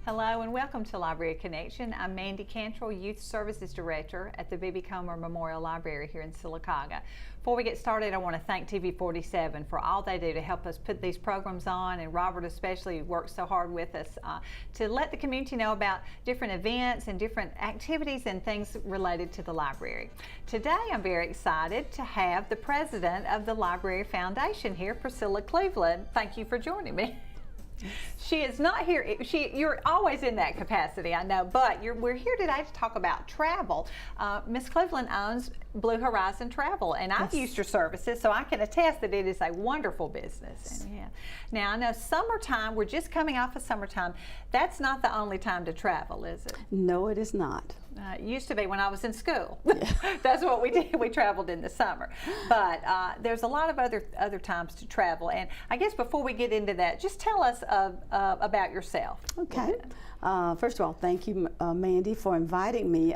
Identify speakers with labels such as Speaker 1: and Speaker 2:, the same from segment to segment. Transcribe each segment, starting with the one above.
Speaker 1: Hello and welcome to Library Connection. I'm Mandy Cantrell, Youth Services Director at the B.B. Comer Memorial Library here in Sylacauga. Before we get started, I want to thank TV47 for all they do to help us put these programs on, and Robert especially works so hard with us to let the community know about different events and different activities and things related to the library. Today I'm very excited to have the president of the Library Foundation here, Priscilla Cleveland. Thank you for joining me. She is not here. You're always in that capacity, I know, but we're here today to talk about travel. Ms. Cleveland owns Blue Horizon Travel, and I've used your services, so I can attest that it is a wonderful business. And, yeah. Now, I know summertime, we're just coming off of summertime. That's not the only time to travel, is it?
Speaker 2: No, it is not.
Speaker 1: It used to be when I was in school. Yeah. That's what we did. We traveled in the summer. But there's a lot of other times to travel. And I guess before we get into that, just tell us about yourself.
Speaker 2: Okay. First of all, thank you, Mandy, for inviting me.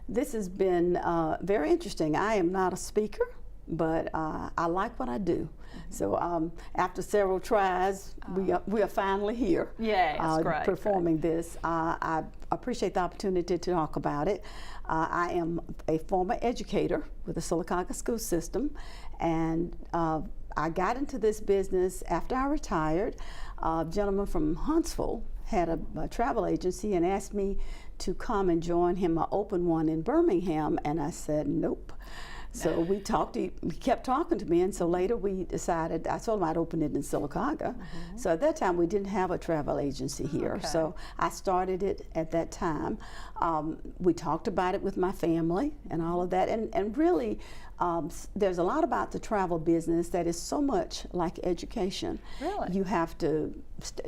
Speaker 2: This has been very interesting. I am not a speaker, but I like what I do. So after several tries, we are finally here.
Speaker 1: Yeah, great,
Speaker 2: performing this. I appreciate the opportunity to talk about it. I am a former educator with the Sylacauga school system, and I got into this business after I retired. A gentleman from Huntsville had a travel agency and asked me to come and join him, open one in Birmingham, and I said nope. So we kept talking to me, and so later we decided, I told him I'd open it in Sylacauga. So at that time we didn't have a travel agency here. Okay. So I started it at that time. We talked about it with my family and all of that, and really there's a lot about the travel business that is so much like education.
Speaker 1: Really?
Speaker 2: You have to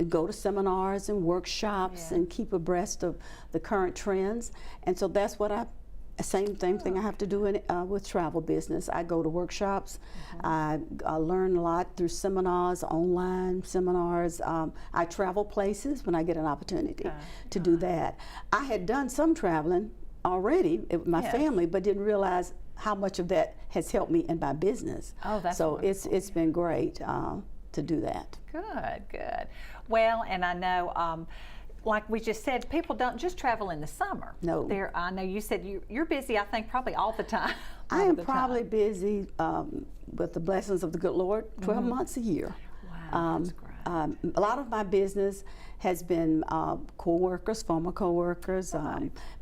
Speaker 2: go to seminars and workshops and keep abreast of the current trends, and so that's what same thing I have to do with travel business. I go to workshops. I learn a lot through seminars, online seminars. I travel places when I get an opportunity to do that. I had done some traveling already with my family, but didn't realize how much of that has helped me in my business.
Speaker 1: Oh, that's
Speaker 2: so
Speaker 1: wonderful.
Speaker 2: It's been great to do that.
Speaker 1: Good. Well, and I know, like we just said, people don't just travel in the summer.
Speaker 2: No.
Speaker 1: I know you said you're busy, I think, probably all the time.
Speaker 2: I am probably busy with the blessings of the good Lord, 12 months a year.
Speaker 1: Wow, that's great.
Speaker 2: A lot of my business has been co-workers, former co-workers,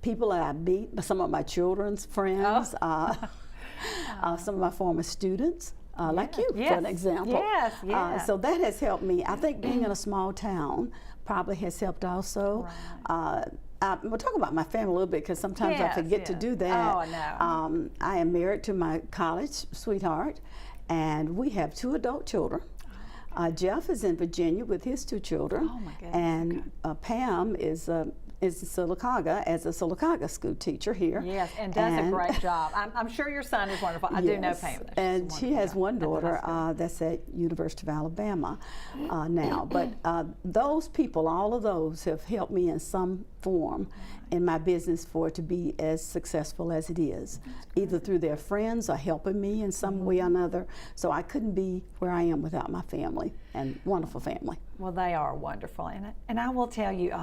Speaker 2: people that I meet, some of my children's friends, some of my former students. Like you, for an example.
Speaker 1: Yes.
Speaker 2: So that has helped me. I think being in a small town probably has helped also.
Speaker 1: Right.
Speaker 2: We'll talk about my family a little bit because sometimes I forget to do that.
Speaker 1: Oh, I know.
Speaker 2: I am married to my college sweetheart, and we have 2 adult children. Jeff is in Virginia with his 2 children.
Speaker 1: Oh my goodness.
Speaker 2: And Pam is in Sylacauga as a Sylacauga school teacher here.
Speaker 1: Yes, and does a great job. I'm sure your son is wonderful. I do know Pam.
Speaker 2: And she has one daughter that's at University of Alabama now. But those people, all of those, have helped me in some form in my business for it to be as successful as it is. Either through their friends or helping me in some way or another. So I couldn't be where I am without my family, and wonderful family.
Speaker 1: Well, they are wonderful, and I will tell you,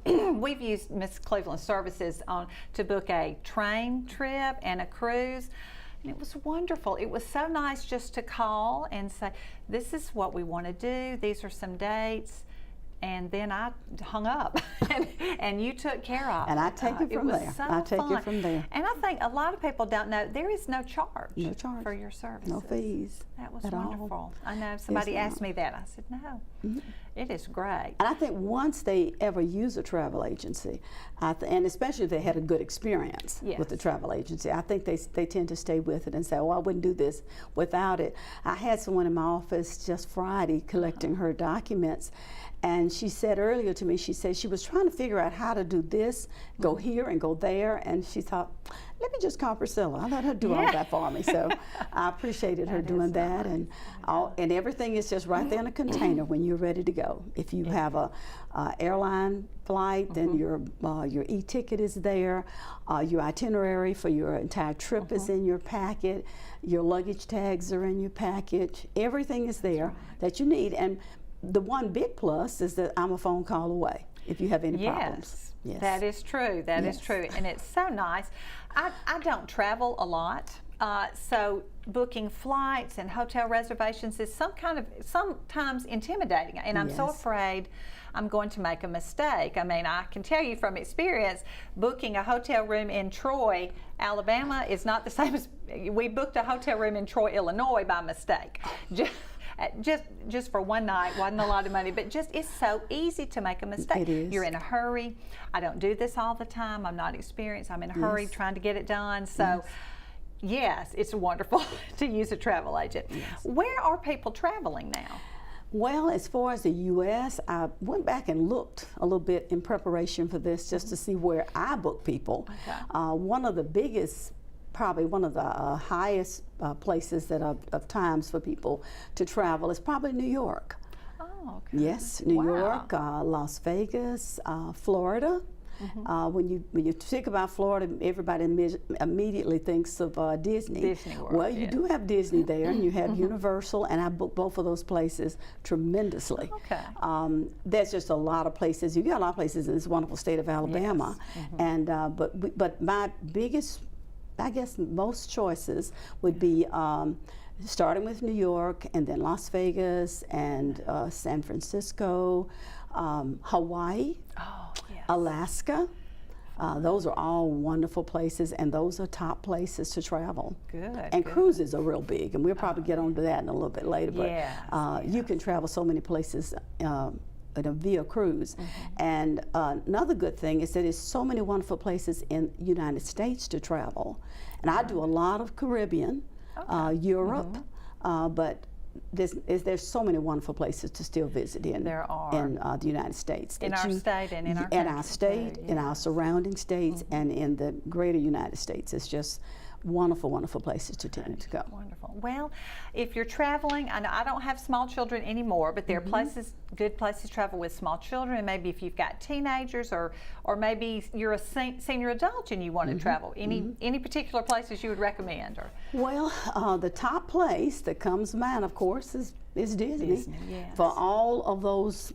Speaker 1: we've used Ms. Cleveland's services to book a train trip and a cruise, and it was wonderful. It was so nice just to call and say, this is what we want to do, these are some dates, and then I hung up, and you took care of it.
Speaker 2: And I take it from there.
Speaker 1: So
Speaker 2: I take
Speaker 1: fun.
Speaker 2: it from there.
Speaker 1: And I think a lot of people don't know there is no charge.
Speaker 2: No charge.
Speaker 1: For your services.
Speaker 2: No fees.
Speaker 1: That was
Speaker 2: at
Speaker 1: wonderful.
Speaker 2: All.
Speaker 1: I know somebody asked me that. I said no. It is great.
Speaker 2: And I think once they ever use a travel agency, and especially if they had a good experience with the travel agency, I think they tend to stay with it and say, oh, I wouldn't do this without it. I had someone in my office just Friday collecting her documents, and she said earlier to me, she said she was trying to figure out how to do this, go here and go there, and she thought, let me just call Priscilla. I'll let her do all that for me. So I appreciated her doing that, and everything is just right there in a container when you're ready to go. If you have a airline flight, then your e-ticket is there, your itinerary for your entire trip is in your packet, your luggage tags are in your package, everything is there that you need. And the one big plus is that I'm a phone call away. if you have any problems.
Speaker 1: Yes, that is true. That is true, and it's so nice. I don't travel a lot, so booking flights and hotel reservations is sometimes intimidating, and I'm so afraid I'm going to make a mistake. I mean, I can tell you from experience, booking a hotel room in Troy, Alabama is not the same as we booked a hotel room in Troy, Illinois by mistake. Just for one night, wasn't a lot of money, but just it's so easy to make a mistake.
Speaker 2: It is.
Speaker 1: You're in a hurry. I don't do this all the time. I'm not experienced. I'm in a hurry trying to get it done. So yes, it's wonderful to use a travel agent. Where are people traveling now?
Speaker 2: Well, as far as the U.S., I went back and looked a little bit in preparation for this just to see where I book people.
Speaker 1: Okay.
Speaker 2: One of the biggest, probably one of the highest places that of times for people to travel is probably New York.
Speaker 1: Oh, okay.
Speaker 2: Yes, New York, Las Vegas, Florida. When you think about Florida, everybody immediately thinks of Disney.
Speaker 1: Disney World.
Speaker 2: Well, you do have Disney there, and you have Universal, and I booked both of those places tremendously.
Speaker 1: Okay.
Speaker 2: There's just a lot of places. You got a lot of places in this wonderful state of Alabama, and but my biggest, I guess, most choices would be starting with New York, and then Las Vegas, and San Francisco, Hawaii.
Speaker 1: Oh, yes.
Speaker 2: Alaska. Those are all wonderful places, and those are top places to travel.
Speaker 1: Good.
Speaker 2: And cruises are real big, and we'll probably get onto that in a little bit later. But you can travel so many places via cruise. And another good thing is that there's so many wonderful places in the United States to travel. And I do a lot of Caribbean, Europe, but there's so many wonderful places to still visit in.
Speaker 1: There are.
Speaker 2: In the United States.
Speaker 1: In our state and in our
Speaker 2: In our
Speaker 1: country
Speaker 2: state,
Speaker 1: too,
Speaker 2: in our surrounding states, and in the greater United States. It's just wonderful, wonderful places to tend to go.
Speaker 1: Wonderful. Well, if you're traveling, I know I don't have small children anymore, but there are places, good places to travel with small children, and maybe if you've got teenagers, or maybe you're a senior adult and you want to travel. Any particular places you would recommend? Or
Speaker 2: Well, the top place that comes to mind, of course, is Disney.
Speaker 1: Disney, yes.
Speaker 2: For all of those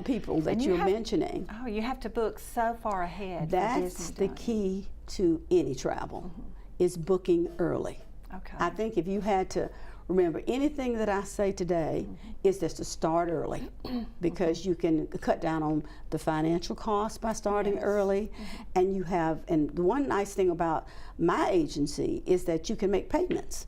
Speaker 2: people that you're mentioning.
Speaker 1: Oh, you have to book so far ahead.
Speaker 2: That's the key to any travel, is booking early.
Speaker 1: Okay.
Speaker 2: I think if you had to remember anything that I say today, is just to start early, because you can cut down on the financial costs by starting early, and and the one nice thing about my agency is that you can make payments,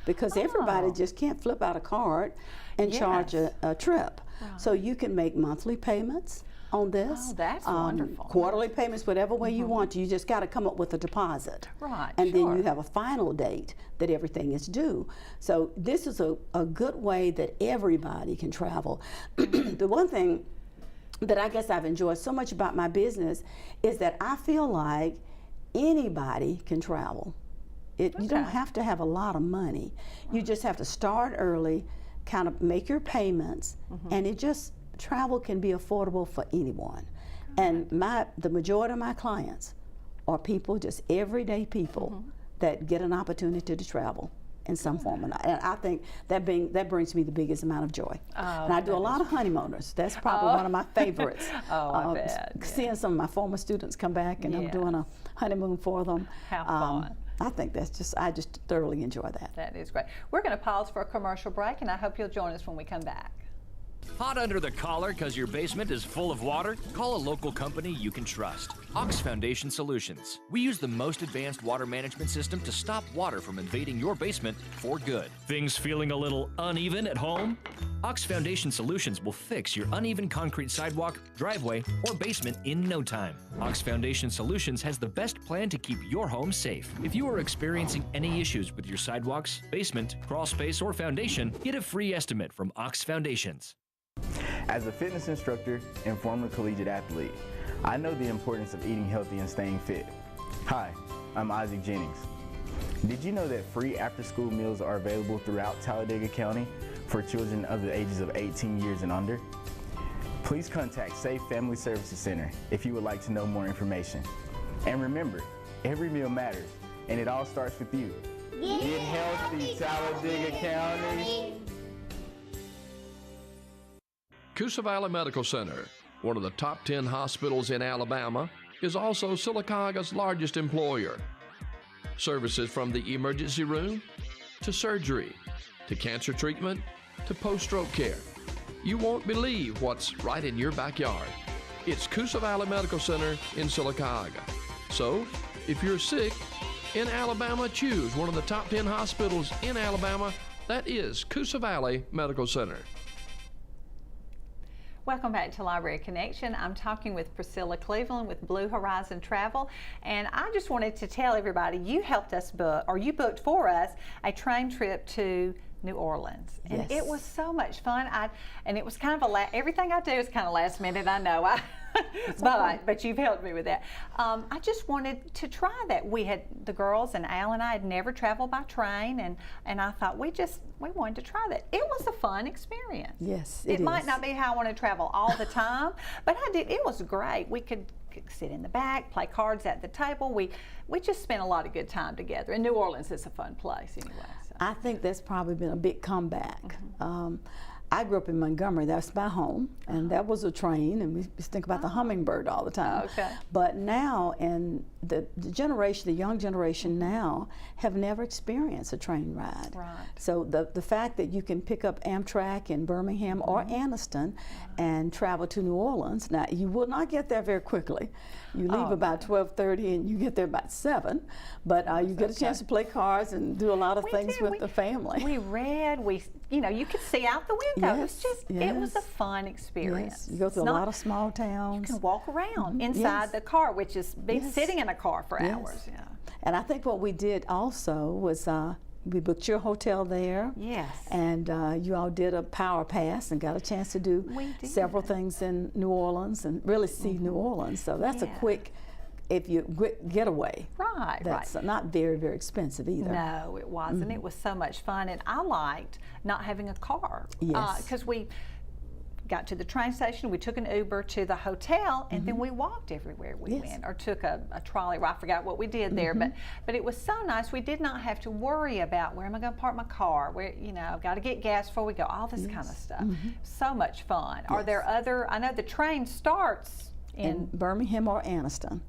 Speaker 2: because everybody just can't flip out a card and charge a trip. So you can make monthly payments on this.
Speaker 1: Oh, that's wonderful.
Speaker 2: Quarterly payments, whatever way you want to. You just got to come up with a deposit.
Speaker 1: Right,
Speaker 2: And then you have a final date that everything is due. So this is a good way that everybody can travel. The one thing that I guess I've enjoyed so much about my business is that I feel like anybody can travel. You don't have to have a lot of money. You just have to start early, kind of make your payments, and travel can be affordable for anyone. And the majority of my clients are people, just everyday people, that get an opportunity to travel in some form. And I think that brings me the biggest amount of joy. And I do a lot of honeymooners. That's probably one of my favorites.
Speaker 1: I bet.
Speaker 2: Seeing some of my former students come back, and I'm doing a honeymoon for them.
Speaker 1: How fun.
Speaker 2: I think I just thoroughly enjoy that.
Speaker 1: That is great. We're going to pause for a commercial break, and I hope you'll join us when we come back.
Speaker 3: Hot under the collar because your basement is full of water? Call a local company you can trust. Ox Foundation Solutions. We use the most advanced water management system to stop water from invading your basement for good. Things feeling a little uneven at home? Ox Foundation Solutions will fix your uneven concrete sidewalk, driveway, or basement in no time. Ox Foundation Solutions has the best plan to keep your home safe. If you are experiencing any issues with your sidewalks, basement, crawl space, or foundation, get a free estimate from Ox Foundations.
Speaker 4: As a fitness instructor and former collegiate athlete, I know the importance of eating healthy and staying fit. Hi, I'm Isaac Jennings. Did you know that free after-school meals are available throughout Talladega County for children of the ages of 18 years and under? Please contact Safe Family Services Center if you would like to know more information. And remember, every meal matters, and it all starts with you. Get healthy, Talladega County.
Speaker 5: Coosa Valley Medical Center, one of the top 10 hospitals in Alabama, is also Silicaga's largest employer. Services from the emergency room to surgery to cancer treatment to post-stroke care. You won't believe what's right in your backyard. It's Coosa Valley Medical Center in Silicaga. So, if you're sick in Alabama, choose one of the top 10 hospitals in Alabama. That is Coosa Valley Medical Center.
Speaker 1: Welcome back to Library Connection. I'm talking with Priscilla Cleveland with Blue Horizon Travel, and I just wanted to tell everybody you helped us book, or you booked for us, a train trip to New Orleans, and
Speaker 2: Yes.
Speaker 1: it was so much fun. And it was kind of everything I do is kind of last minute. I know, but you've helped me with that. I just wanted to try that. We had the girls and Al and I had never traveled by train, and I thought we wanted to try that. It was a fun experience.
Speaker 2: Yes,
Speaker 1: it
Speaker 2: is.
Speaker 1: might not be how I want to travel all the time, but I did. It was great. We could sit in the back, play cards at the table. We just spent a lot of good time together. And New Orleans is a fun place anyway. So.
Speaker 2: I think that's probably been a big comeback. I grew up in Montgomery, that's my home, and that was a train, and we just think about the hummingbird all the time.
Speaker 1: Okay.
Speaker 2: But now, and the young generation now, have never experienced a train ride.
Speaker 1: Right.
Speaker 2: So the fact that you can pick up Amtrak in Birmingham or Anniston and travel to New Orleans, now you will not get there very quickly. You leave about 12:30 and you get there about 7, but you get a chance to play cards and do a lot of things with the family.
Speaker 1: We read, you could see out the window.
Speaker 2: Yes,
Speaker 1: It was a fun experience.
Speaker 2: Yes, you go through a lot of small towns.
Speaker 1: You can walk around inside the car, which is sitting in a car for hours. Yeah.
Speaker 2: And I think what we did also was we booked your hotel there.
Speaker 1: Yes.
Speaker 2: And you all did a power pass and got a chance to do several things in New Orleans and really see New Orleans. So that's a quick, getaway.
Speaker 1: Right,
Speaker 2: That's not very, very expensive either.
Speaker 1: No, it wasn't. It was so much fun, and I liked not having a car.
Speaker 2: Yes.
Speaker 1: Because we got to the train station, we took an Uber to the hotel, and then we walked everywhere we went, or took a trolley. I forgot what we did there, but it was so nice. We did not have to worry about where am I going to park my car, where I've got to get gas before we go, all this kind of stuff. So much fun. Are there other? I know the train starts in
Speaker 2: Birmingham or Anniston.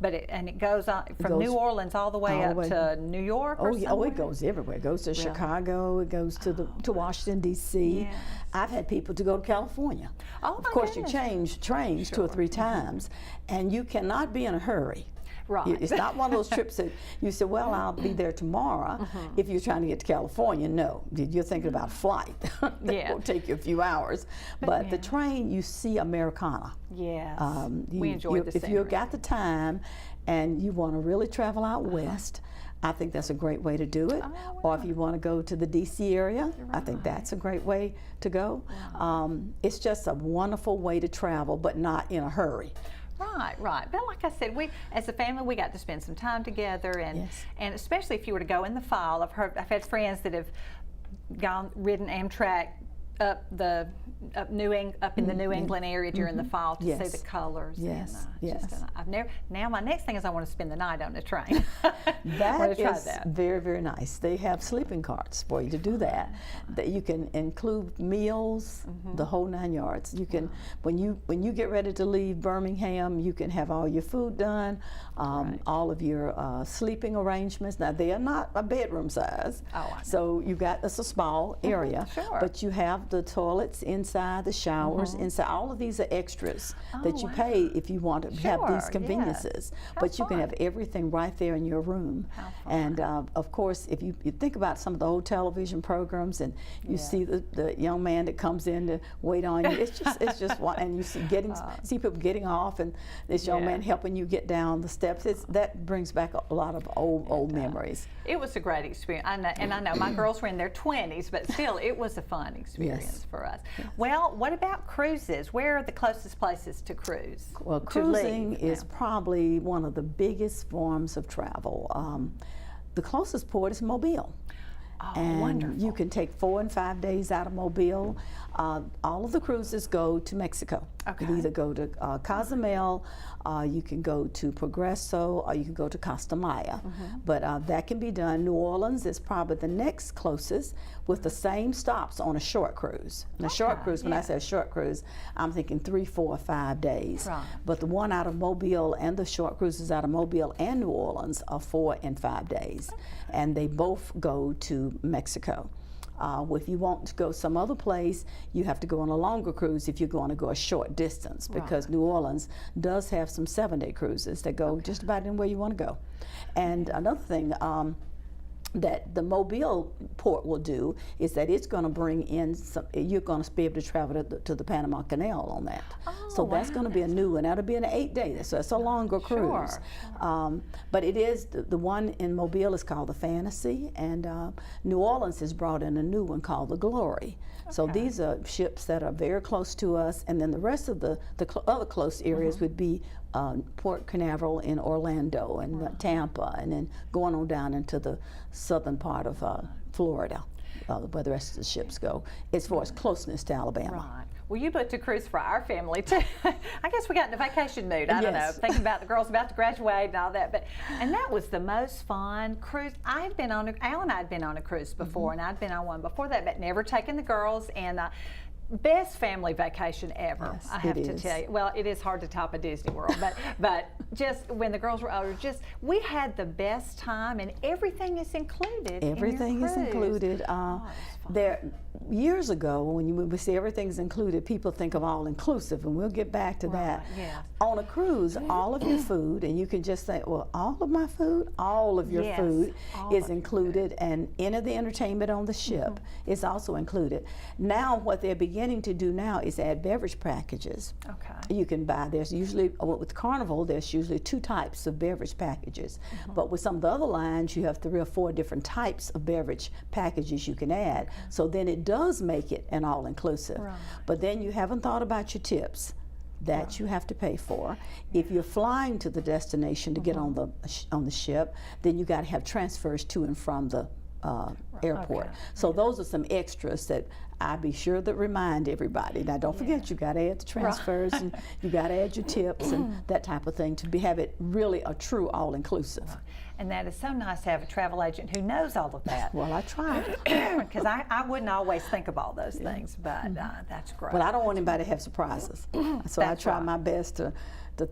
Speaker 1: But it goes on from New Orleans all the way up to New York.
Speaker 2: It goes everywhere. It goes to Chicago. It goes to Washington D.C.
Speaker 1: Yes.
Speaker 2: I've had people to go to California.
Speaker 1: Oh,
Speaker 2: of
Speaker 1: my
Speaker 2: course,
Speaker 1: goodness.
Speaker 2: you change trains 2 or 3 times, and you cannot be in a hurry.
Speaker 1: Right.
Speaker 2: It's not one of those trips that you say, well, I'll be there tomorrow. If you're trying to get to California, no. You're thinking about a flight. That will take you a few hours. But the train, you see Americana.
Speaker 1: Yes. We enjoyed the
Speaker 2: If you've got the time and you want to really travel out west, I think that's a great way to do it. Or if you want to go to the D.C. area, I think that's a great way to go. It's just a wonderful way to travel, but not in a hurry.
Speaker 1: Right. But like I said, we as a family we got to spend some time together, and especially if you were to go in the fall. I've had friends that have ridden Amtrak up in the New England area during the fall to see the colors.
Speaker 2: Yes.
Speaker 1: Now my next thing is I want to spend the night on the train.
Speaker 2: That is very, very nice. They have sleeping carts for you to do that. That you can include meals, the whole 9 yards. You can when you get ready to leave Birmingham, you can have all your food done, all of your sleeping arrangements. Now they are not a bedroom size. So it's a small area, but you have the toilets inside, the showers inside. All of these are extras that you pay if you want to have these conveniences. But you can have everything right there in your room. And of course, if you think about some of the old television programs, and you see the young man that comes in to wait on you, it's just one. And you see people getting off, and this young man helping you get down the steps. That brings back a lot of old memories.
Speaker 1: It was a great experience. I know my girls were in their 20s, but still, it was a fun experience for us. Well, what about cruises? Where are the closest places to cruise?
Speaker 2: Well, cruising is probably one of the biggest forms of travel. The closest port is Mobile.
Speaker 1: Oh,
Speaker 2: and
Speaker 1: wonderful.
Speaker 2: you can take 4 and 5 days out of Mobile. All of the cruises go to Mexico.
Speaker 1: Okay.
Speaker 2: You can either go to Cozumel, you can go to Progreso, or you can go to Costa Maya. But that can be done. New Orleans is probably the next closest, with the same stops on a short cruise. And a short cruise, when I say a short cruise, I'm thinking 3, 4, 5 days.
Speaker 1: Right.
Speaker 2: But the one out of Mobile and the short cruises out of Mobile and New Orleans are 4 and 5 days. And they both go to Mexico. If you want to go some other place, you have to go on a longer cruise if you're going to go a short distance, because New Orleans does have some 7-day cruises that go just about anywhere you want to go. And another thing that the Mobile port will do is that it's going to bring in some, you're going to be able to travel to the Panama Canal on that. So that's going to be a new one. That'll be an 8-day, so it's a longer cruise. But it is, the one in Mobile is called the Fantasy, and New Orleans has brought in a new one called the Glory. So these are ships that are very close to us, and then the rest of the other close areas would be Port Canaveral in Orlando and Tampa, and then going on down into the southern part of Florida, where the rest of the ships go, as far as closeness to Alabama.
Speaker 1: Right. Well, you booked a cruise for our family too. I guess we got in a vacation mood. I don't know, thinking about the girls about to graduate and all that. And that was the most fun cruise. I had been on, Al and I had been on a cruise before, and I'd been on one before that, but never taken the girls. And best family vacation ever, I have to tell you. Well, it is hard to top a Disney World, but just when the girls were older, we had the best time, and everything is included.
Speaker 2: Everything is included. There, years ago, when we say everything's included, people think of all inclusive, and we'll get back to that.
Speaker 1: Yes.
Speaker 2: On a cruise, all of your food, and you can just say, well, all of my food, all of your food is included, and any of the entertainment on the ship is also included. Now, what they're beginning to do now is add beverage packages.
Speaker 1: Okay.
Speaker 2: You can buy, there's usually, with Carnival, there's usually 2 types of beverage packages. But with some of the other lines, you have 3 or 4 different types of beverage packages you can add. So then it does make it an all-inclusive. But then you haven't thought about your tips that you have to pay for. If you're flying to the destination to get on the ship, then you got to have transfers to and from the airport. So those are some extras that I be sure to remind everybody. Now, don't forget, you got to add the transfers, and you got to add your tips and that type of thing to have it really a true all-inclusive.
Speaker 1: And that is so nice to have a travel agent who knows all of that.
Speaker 2: Well, I try.
Speaker 1: Because I wouldn't always think of all those things, but that's great.
Speaker 2: But I don't want anybody to have surprises. So I try my best to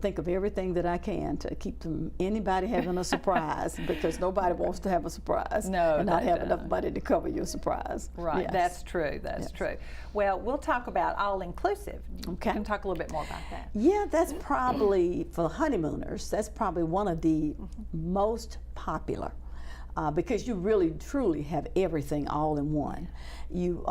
Speaker 2: think of everything that I can to keep anybody having a surprise, because nobody wants to have a surprise and not have enough money to cover your surprise.
Speaker 1: Right, that's true, that's true. Well, we'll talk about all-inclusive.
Speaker 2: Okay.
Speaker 1: You can talk a little bit more about that.
Speaker 2: Yeah, that's probably, for honeymooners, that's probably one of the most popular. Because you really truly have everything all in one. You,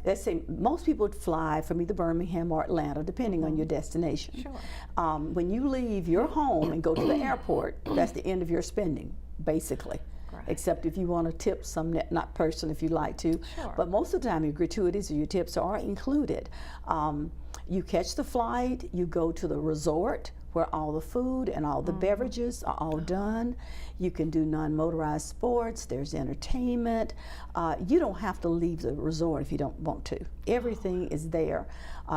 Speaker 2: let's say, most people fly from either Birmingham or Atlanta, depending on your destination.
Speaker 1: Sure.
Speaker 2: When you leave your home and go to the airport, that's the end of your spending, basically. Except if you want to tip some, not person if you like to.
Speaker 1: Sure.
Speaker 2: But most of the time your gratuities or your tips are included. You catch the flight, you go to the resort where all the food and all the beverages are all done. You can do non-motorized sports, there's entertainment. You don't have to leave the resort if you don't want to. Everything is there.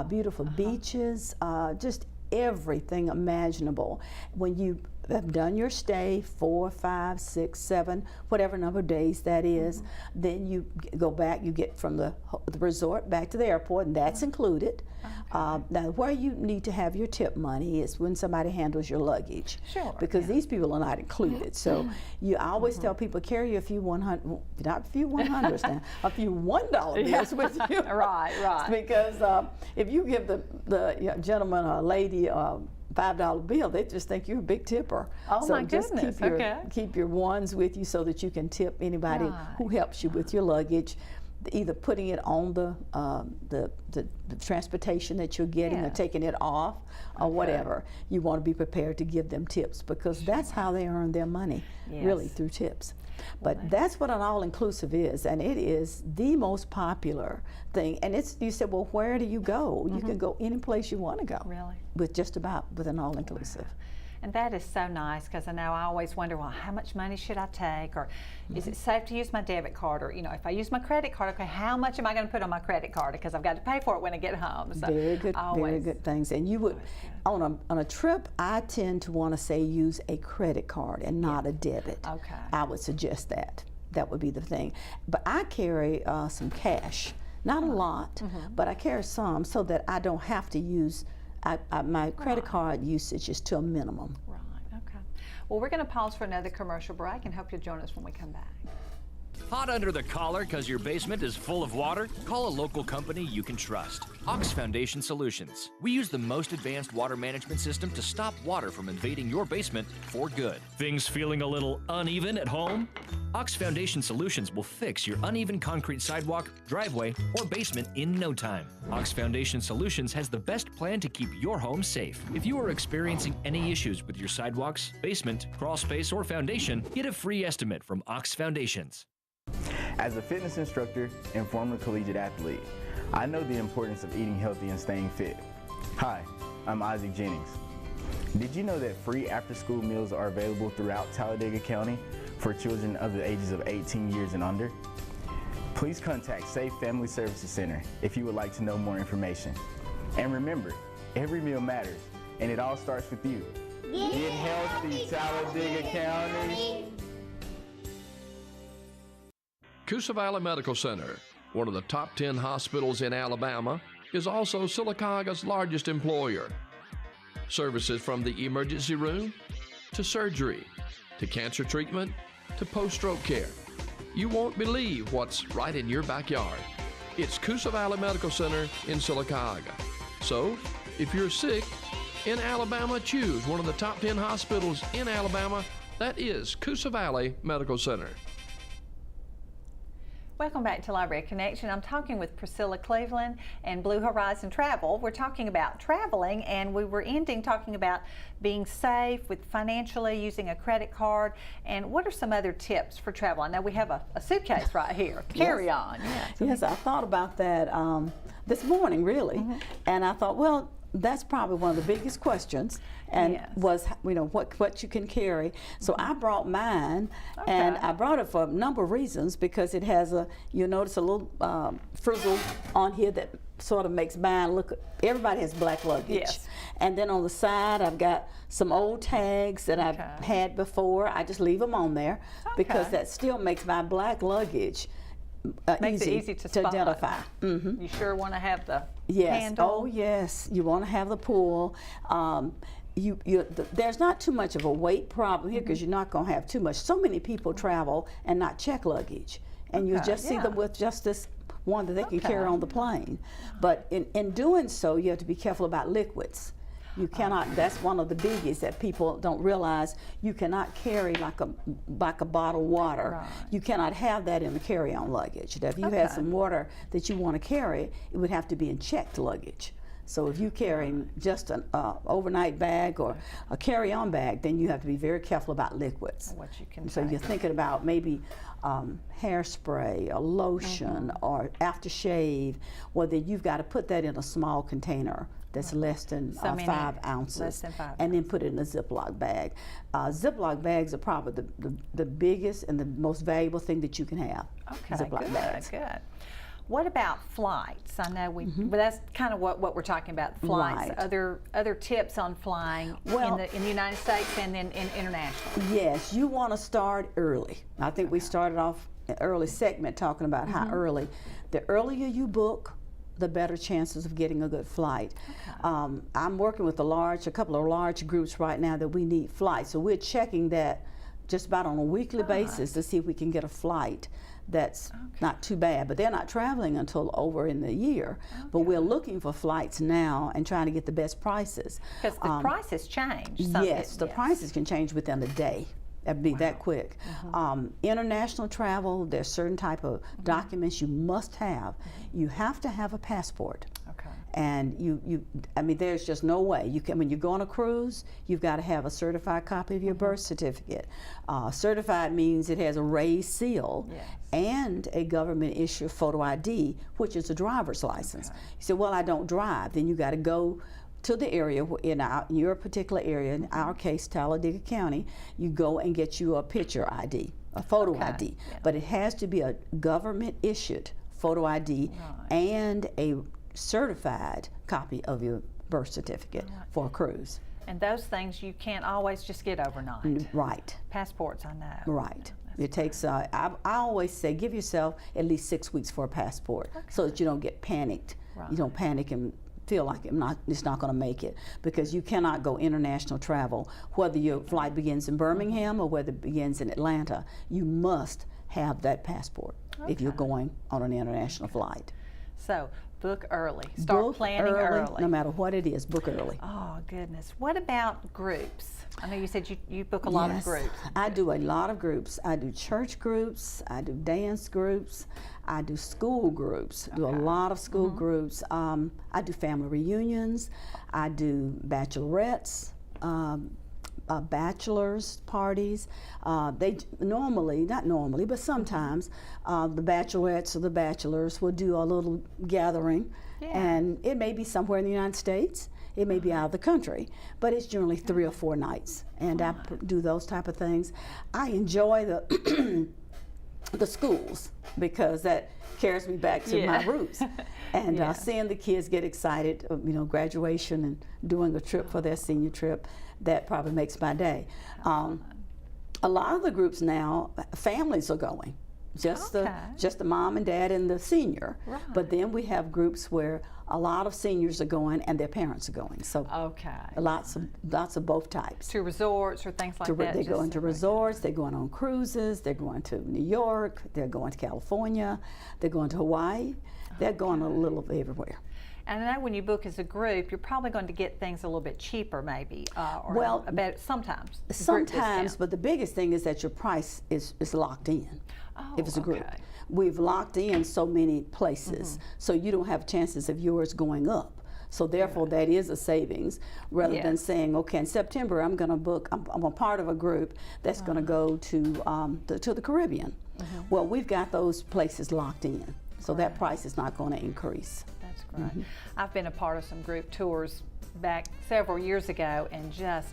Speaker 2: Beautiful beaches, just everything imaginable. When you have done your stay, 4, 5, 6, 7, whatever number of days that is, then you go back, you get from the resort back to the airport, and that's included. Now, where you need to have your tip money is when somebody handles your luggage.
Speaker 1: Sure.
Speaker 2: Because these people are not included. So I always tell people, carry a few 100, not a few 100s now, a few $1 bills with you.
Speaker 1: Right.
Speaker 2: Because if you give the gentleman or lady a $5 bill, they just think you're a big tipper.
Speaker 1: Oh,
Speaker 2: so
Speaker 1: my
Speaker 2: just
Speaker 1: goodness.
Speaker 2: keep your ones with you so that you can tip anybody who helps you with your luggage, either putting it on the transportation that you're getting or taking it off or whatever. You want to be prepared to give them tips, because that's how they earn their money, really, through tips. But that's what an all-inclusive is, and it is the most popular thing. And you said, well, where do you go? You can go any place you want to go.
Speaker 1: Really?
Speaker 2: With an all-inclusive.
Speaker 1: And that is so nice, because I know I always wonder, well, how much money should I take, or is it safe to use my debit card, or if I use my credit card, okay, how much am I going to put on my credit card, because I've got to pay for it when I get home. So
Speaker 2: very good things. And you would on a trip, I tend to want to say use a credit card and not a debit.
Speaker 1: Okay.
Speaker 2: I would suggest that. That would be the thing. But I carry some cash, not a lot, but I carry some so that I don't have to use. My credit card usage is to a minimum.
Speaker 1: Right, okay. Well, we're going to pause for another commercial break and hope you'll join us when we come back.
Speaker 3: Hot under the collar because your basement is full of water? Call a local company you can trust. Ox Foundation Solutions. We use the most advanced water management system to stop water from invading your basement for good. Things feeling a little uneven at home? Ox Foundation Solutions will fix your uneven concrete sidewalk, driveway, or basement in no time. Ox Foundation Solutions has the best plan to keep your home safe. If you are experiencing any issues with your sidewalks, basement, crawl space, or foundation, get a free estimate from Ox Foundations.
Speaker 4: As a fitness instructor and former collegiate athlete, I know the importance of eating healthy and staying fit. Hi, I'm Isaac Jennings. Did you know that free after-school meals are available throughout Talladega County for children of the ages of 18 years and under? Please contact Safe Family Services Center if you would like to know more information. And remember, every meal matters, and it all starts with you. Get healthy, Talladega County.
Speaker 5: Coosa Valley Medical Center, one of the top 10 hospitals in Alabama, is also Sylacauga's largest employer. Services from the emergency room to surgery to cancer treatment to post-stroke care. You won't believe what's right in your backyard. It's Coosa Valley Medical Center in Sylacauga. So, if you're sick in Alabama, choose one of the top 10 hospitals in Alabama. That is Coosa Valley Medical Center.
Speaker 1: Welcome back to Library Connection. I'm talking with Priscilla Cleveland and Blue Horizon Travel. We're talking about traveling, and we were ending talking about being safe with financially using a credit card. And what are some other tips for travel? I know we have a suitcase right here. Carry on.
Speaker 2: Yes, I thought about that this morning, really. And I thought, well, that's probably one of the biggest questions, and was what you can carry. So I brought mine, and I brought it for a number of reasons, because it has you'll notice a little frizzle on here that sort of makes mine look. Everybody has black luggage.
Speaker 1: Yes.
Speaker 2: And then on the side I've got some old tags that I've had before. I just leave them on there because that still makes my black luggage
Speaker 1: makes it easy to
Speaker 2: identify.
Speaker 1: You sure want to have the handle?
Speaker 2: Oh yes, you want to have the pull. There's not too much of a weight problem here, because you're not going to have too much. So many people travel and not check luggage, and you just see them with just this one that they can carry on the plane. But in doing so, you have to be careful about liquids. You cannot. That's one of the biggies that people don't realize. You cannot carry like a bottle of water.
Speaker 1: Right.
Speaker 2: You cannot have that in the carry-on luggage. If you had some water that you want to carry, it would have to be in checked luggage. So if you carry just an overnight bag or a carry-on bag, then you have to be very careful about liquids.
Speaker 1: What you can
Speaker 2: So you're thinking about maybe hairspray or lotion or aftershave. Well, then you've got to put that in a small container that's less than 5 ounces,
Speaker 1: less than 5
Speaker 2: and then put it in a Ziploc bag. Ziploc bags are probably the biggest and the most valuable thing that you can have. Ziploc bags.
Speaker 1: Good. What about flights? I know but that's kind of what we're talking about, flights.
Speaker 2: Right.
Speaker 1: Other tips on flying in the United States and then internationally.
Speaker 2: Yes, you want to start early. I think we started off an early segment talking about how early. The earlier you book, the better chances of getting a good flight. I'm working with a couple of large groups right now that we need flights. So we're checking that just about on a weekly basis to see if we can get a flight that's not too bad. But they're not traveling until over in the year. But we're looking for flights now and trying to get the best prices.
Speaker 1: Because the prices change.
Speaker 2: Yes, the prices can change within a day. That'd be that quick. International travel, there's certain type of documents you must have. You have to have a passport. And I mean, there's just no way. When you go on a cruise, you've got to have a certified copy of your birth certificate. Certified means it has a raised seal and a government issue photo ID, which is a driver's license. You say, well, I don't drive. Then you got to go to the area in your particular area, in our case, Talladega County, you go and get you a picture ID, a photo ID.
Speaker 1: Yeah.
Speaker 2: But it has to be a government-issued photo ID and a certified copy of your birth certificate for a cruise.
Speaker 1: And those things you can't always just get overnight.
Speaker 2: Right.
Speaker 1: Passports, I know.
Speaker 2: Right. It takes, I always say, give yourself at least 6 weeks for a passport so that you don't get panicked.
Speaker 1: Right.
Speaker 2: You don't panic and feel like it's not going to make it, because you cannot go international travel, whether your flight begins in Birmingham or whether it begins in Atlanta. You must have that passport if you're going on an international flight.
Speaker 1: So book early. Start planning early.
Speaker 2: No matter what it is, book early.
Speaker 1: Oh, goodness. What about groups? I know you said you book a lot of groups.
Speaker 2: I do a lot of groups. I do church groups, I do dance groups, I do school groups, do a lot of school groups. I do family reunions, I do bachelorettes, bachelor's parties. They normally, not normally, but sometimes the bachelorettes or the bachelors will do a little gathering, and it may be somewhere in the United States. It may be out of the country, but it's generally 3 or 4 nights, and I do those type of things. I enjoy the the schools because that carries me back to my roots, and seeing the kids get excited, graduation and doing a trip for their senior trip, that probably makes my day. A lot of the groups now, families are going. Just the mom and dad and the senior, but then we have groups where a lot of seniors are going and their parents are going. So lots of both types.
Speaker 1: To resorts or things like that.
Speaker 2: They're going to resorts. They're going on cruises. They're going to New York. They're going to California. They're going to Hawaii. They're going a little everywhere.
Speaker 1: And I know when you book as a group, you're probably going to get things a little bit cheaper, maybe, or sometimes.
Speaker 2: Sometimes, but the biggest thing is that your price is locked in. If it's a group. We've locked in so many places, so you don't have chances of yours going up. So therefore, that is a savings, rather than saying, okay, in September I'm going to book. I'm a part of a group that's going to go to the Caribbean. Well, we've got those places locked in, so that price is not going to increase.
Speaker 1: That's great. I've been a part of some group tours back several years ago, and just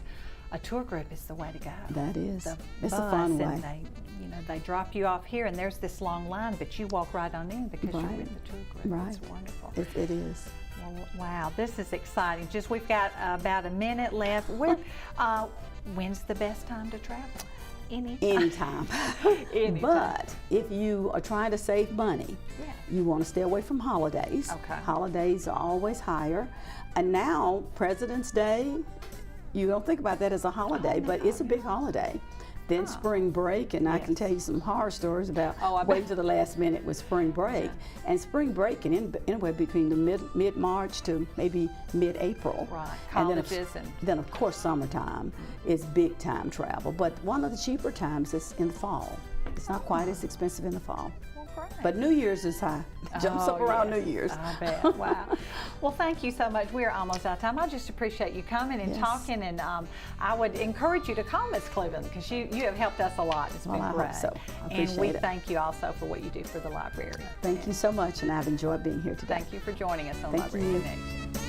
Speaker 1: a tour group is the way to go.
Speaker 2: That is. It's a
Speaker 1: bus,
Speaker 2: fun way.
Speaker 1: And they drop you off here, and there's this long line, but you walk right on in because you're with the tour group.
Speaker 2: Right.
Speaker 1: It's wonderful.
Speaker 2: It is.
Speaker 1: Well, wow, this is exciting. We've got about a minute left. When's the best time to travel?
Speaker 2: Anytime. But if you are trying to save money, you want to stay away from holidays. Holidays are always higher. And now, President's Day, you don't think about that as a holiday, but it's a big holiday. Then spring break, and I can tell you some horror stories about waiting to the last minute with spring break. And spring break can anywhere between the mid-March to maybe mid-April.
Speaker 1: Right,
Speaker 2: colleges. And then of course summertime is big time travel. But one of the cheaper times is in the fall. It's not quite as expensive in the fall. But New Year's is high. Jumps up around New Year's.
Speaker 1: I bet. Wow. Well, thank you so much. We are almost out of time. I just appreciate you coming and talking, and I would encourage you to call Ms. Cleveland because you have helped us a lot. It's been great.
Speaker 2: I hope so. I appreciate
Speaker 1: and we
Speaker 2: it.
Speaker 1: thank you also for what you do for the library.
Speaker 2: Thank you so much, and I've enjoyed being here today.
Speaker 1: Thank you for joining us on Library Connection.